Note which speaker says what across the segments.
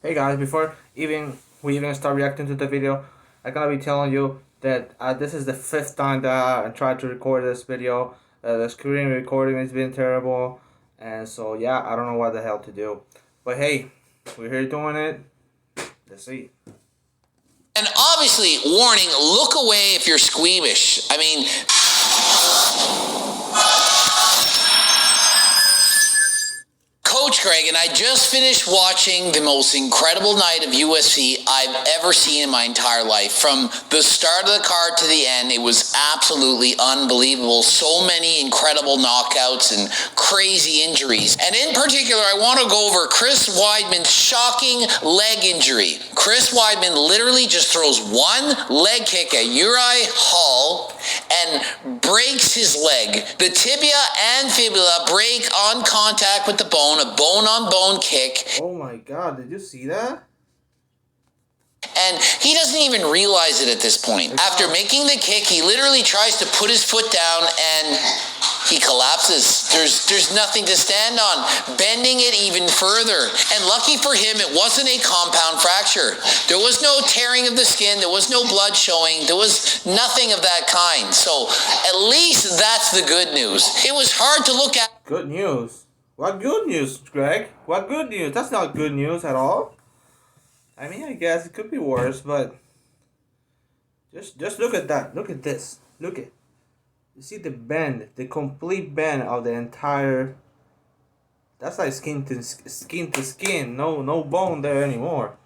Speaker 1: Hey guys, before we even start reacting to the video, I'm gonna be telling you that this is the fifth time that I tried to record this video. The screen recording has been terrible, and so yeah, I don't know what the hell to do. But hey, we're here doing it. Let's see.
Speaker 2: And obviously, warning, look away if you're squeamish. I mean, Coach Greg and I just finished watching the most incredible night of UFC I've ever seen in my entire life. From the start of the card to the end, it was absolutely unbelievable. So many incredible knockouts and crazy injuries. And in particular, I want to go over Chris Weidman's shocking leg injury. Chris Weidman literally just throws one leg kick at Uriah Hall and breaks his leg. The tibia and fibula break on contact with the bone, a bone-on-bone kick.
Speaker 1: Oh my god, did you see that?
Speaker 2: And he doesn't even realize it at this point. After making the kick, he literally tries to put his foot down and he collapses. There's nothing to stand on, bending it even further. And lucky for him, it wasn't a compound fracture. There was no tearing of the skin. There was no blood showing. There was nothing of that kind. So at least that's the good news. It was hard to look at.
Speaker 1: Good news? What good news, Greg? What good news? That's not good news at all. I mean, I guess it could be worse, but just look at that. Look at this. Look at. You see the bend, the complete bend of the entire. That's like skin to skin. No bone there anymore.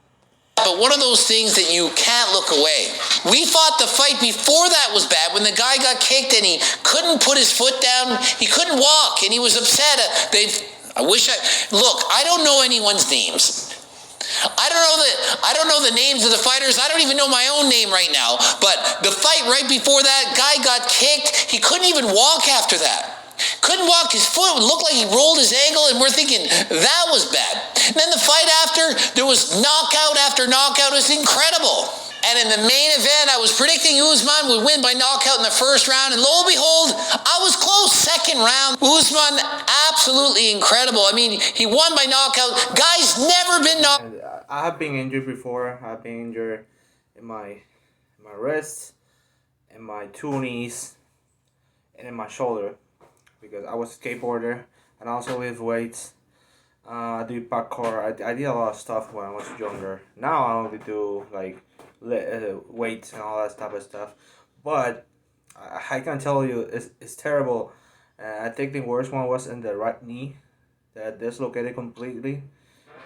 Speaker 2: But one of those things that you can't look away. We thought the fight before that was bad when the guy got kicked and he couldn't put his foot down. He couldn't walk and he was upset. Look, I don't know anyone's names. I don't know the names of the fighters. I don't even know my own name right now. But the fight right before that, guy got kicked. He couldn't even walk after that. Couldn't walk. His foot looked like he rolled his ankle, and we're thinking that was bad. And then the fight after, there was knockout after knockout. It was incredible. And in the main event, I was predicting Usman would win by knockout in the first round, and lo and behold, I was close. Second round, Usman, absolutely incredible. I mean, he won by knockout. Guy's never been knocked.
Speaker 1: I have been injured before. I've been injured in my wrist, in my two knees, and in my shoulder, because I was a skateboarder and I also lift weights. I do parkour. I did a lot of stuff when I was younger. Now I only do like weights and all that type of stuff. But I can tell you, it's terrible. I think the worst one was in the right knee that dislocated completely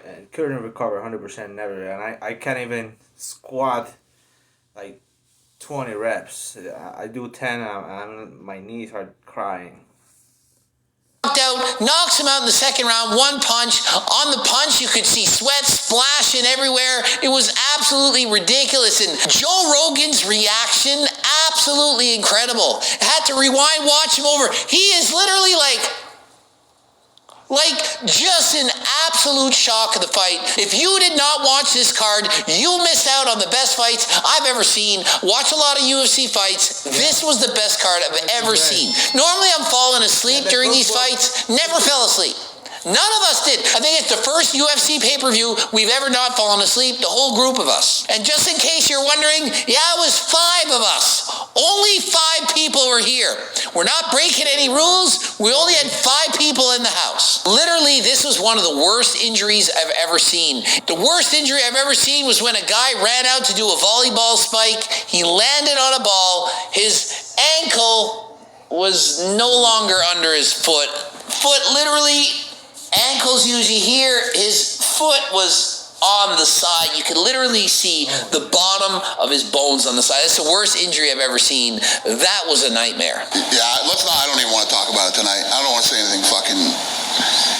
Speaker 1: and couldn't recover 100%, never. And I can't even squat like 20 reps. I do 10 and my knees are crying.
Speaker 2: Out, knocks him out in the second round, one punch. On the punch, you could see sweat splashing everywhere. It was absolutely ridiculous. And Joe Rogan's reaction, absolutely incredible. I had to rewind, watch him over. He is literally like just in absolute shock of the fight. If you did not watch this card, you missed out on the best fights I've ever seen. Watch a lot of UFC fights. This was the best card I've ever seen. Normally I'm falling asleep during these fights. Never fell asleep. None of us did. I think it's the first UFC pay-per-view we've ever not fallen asleep, the whole group of us. And just in case you're wondering, yeah, it was 5 of us. Only 5 people were here. We're not breaking any rules. We only had 5 people in the house. Literally, this was one of the worst injuries I've ever seen. The worst injury I've ever seen was when a guy ran out to do a volleyball spike. He landed on a ball. His ankle was no longer under his foot. Foot literally... Ankle's usually here. His foot was on the side. You could literally see the bottom of his bones on the side. That's the worst injury I've ever seen. That was a nightmare.
Speaker 3: Yeah, I don't even want to talk about it tonight. I don't want to say anything fucking,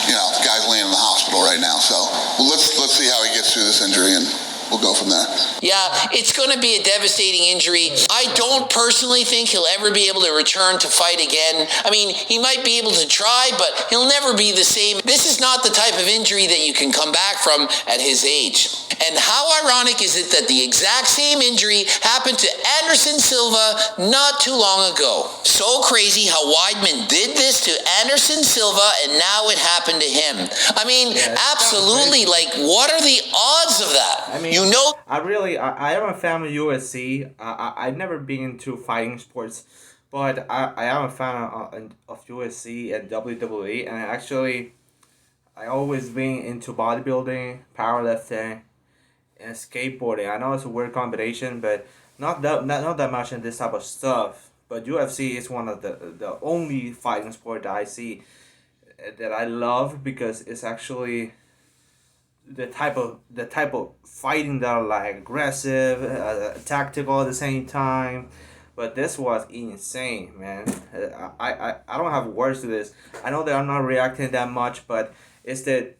Speaker 3: the guy's laying in the hospital right now. So let's see how he gets through this injury and we'll go from there.
Speaker 2: Yeah, it's going to be a devastating injury. I don't personally think he'll ever be able to return to fight again. I mean, he might be able to try, but he'll never be the same. This is not the type of injury that you can come back from at his age. And how ironic is it that the exact same injury happened to Anderson Silva not too long ago? So crazy how Weidman did this to Anderson Silva and now it happened to him. I mean, absolutely, like, what are the odds because of that.
Speaker 1: I mean,
Speaker 2: You know,
Speaker 1: I am a fan of UFC. I've never been into fighting sports, but I am a fan of UFC and WWE, and actually, I always been into bodybuilding, powerlifting, and skateboarding. I know it's a weird combination, but not that much in this type of stuff. But UFC is one of the only fighting sport that I see that I love, because it's actually the type of fighting that are like aggressive, tactical at the same time. But this was insane, man. I don't have words to this. I know that I'm not reacting that much, but it's that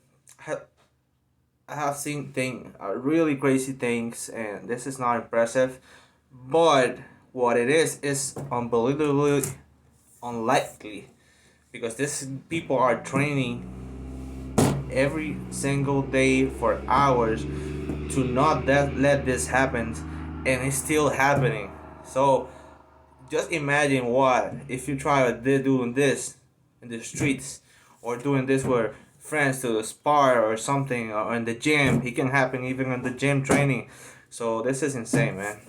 Speaker 1: I have seen really crazy things, and this is not impressive. But what it is unbelievably unlikely, because this people are training every single day for hours to not let this happen, and it's still happening. So just imagine what if you try doing this in the streets, or doing this with friends to spar or something, or in the gym. It can happen even in the gym training. So this is insane, man.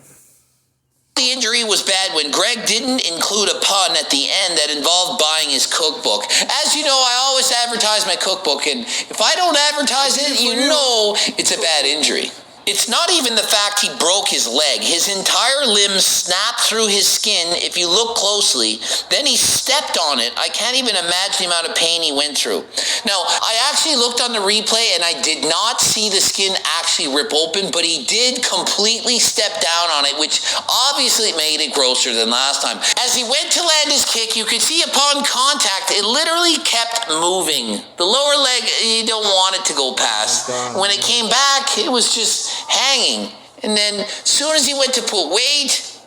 Speaker 2: the injury was bad when Greg didn't include a pun at the end that involved buying his cookbook. As you know, I always advertise my cookbook, and if I don't advertise it, you know it's a bad injury. It's not even the fact he broke his leg. His entire limb snapped through his skin if you look closely. Then he stepped on it. I can't even imagine the amount of pain he went through. Now, I actually looked on the replay and I did not see the skin actually rip open, but he did completely step down on it, which obviously made it grosser than last time. As he went to land his kick, you could see upon contact, it literally kept moving. The lower leg, you don't want it to go past. When it came back, it was just hanging. And then as soon as he went to put weight,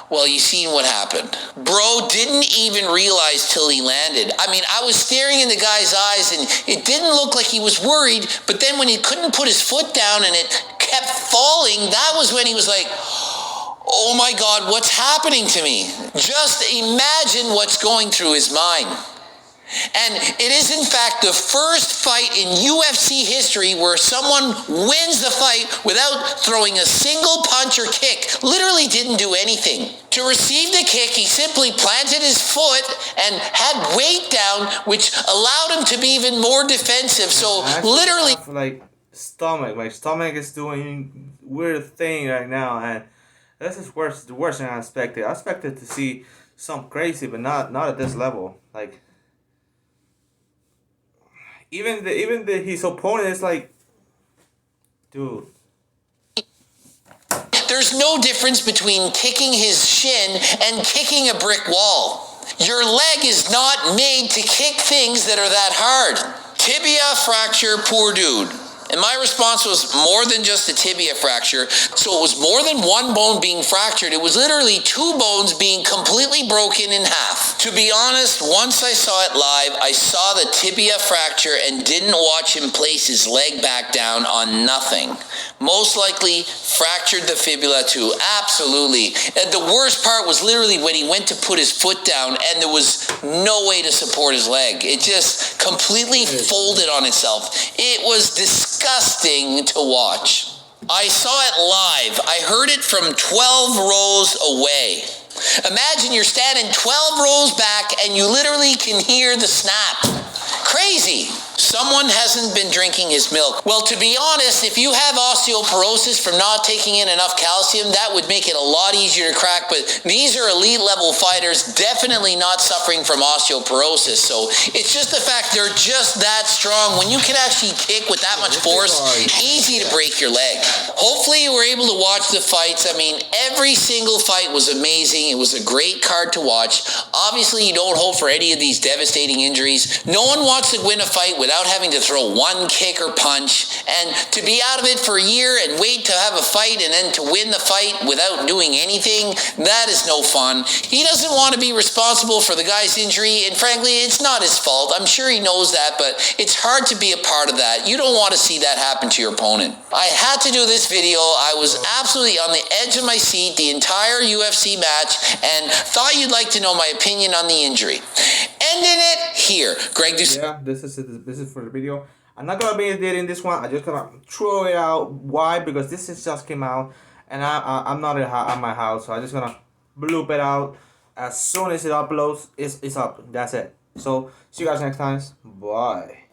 Speaker 2: well, you seen what happened. Bro didn't even realize till he landed. I mean, I was staring in the guy's eyes and it didn't look like he was worried, but then when he couldn't put his foot down and it kept falling, that was when he was like, oh my God, what's happening to me? Just imagine what's going through his mind. And it is in fact the first fight in UFC history where someone wins the fight without throwing a single punch or kick. Literally didn't do anything. To receive the kick, he simply planted his foot and had weight down, which allowed him to be even more defensive. So literally,
Speaker 1: like my stomach is doing weird thing right now, and this is worse than I expected. I expected to see something crazy, but not at this level. Like, Even his opponent is like, dude.
Speaker 2: There's no difference between kicking his shin and kicking a brick wall. Your leg is not made to kick things that are that hard. Tibia fracture, poor dude. And my response was more than just a tibia fracture. So it was more than one bone being fractured. It was literally two bones being completely broken in half. To be honest, once I saw it live, I saw the tibia fracture and didn't watch him place his leg back down on nothing. Most likely fractured the fibula too. Absolutely. And the worst part was literally when he went to put his foot down and there was no way to support his leg. It just completely folded on itself. It was disgusting to watch. I saw it live. I heard it from 12 rows away. Imagine you're standing 12 rows back and you literally can hear the snap. Crazy. Someone hasn't been drinking his milk. Well, to be honest, if you have osteoporosis from not taking in enough calcium, that would make it a lot easier to crack, but these are elite level fighters, definitely not suffering from osteoporosis. So it's just the fact they're just that strong. When you can actually kick with that much force, easy to break your leg. Hopefully you were able to watch the fights. I mean, every single fight was amazing. It was a great card to watch. Obviously, you don't hope for any of these devastating injuries. No one wants to win a fight without having to throw one kick or punch, and to be out of it for a year and wait to have a fight and then to win the fight without doing anything, that is no fun. He doesn't want to be responsible for the guy's injury, and frankly, it's not his fault. I'm sure he knows that, but it's hard to be a part of that. You don't want to see that happen to your opponent. I had to do this video. I was absolutely on the edge of my seat the entire UFC match and thought you'd like to know my opinion on the injury. Ending it here. Greg Doucette.
Speaker 1: Yeah, this is for the video. I'm not gonna be editing this one. I'm just gonna throw it out. Why? Because this is just came out, and I'm not at my house, so I'm just gonna bloop it out as soon as it uploads. It's up. That's it. So see you guys next time. Bye.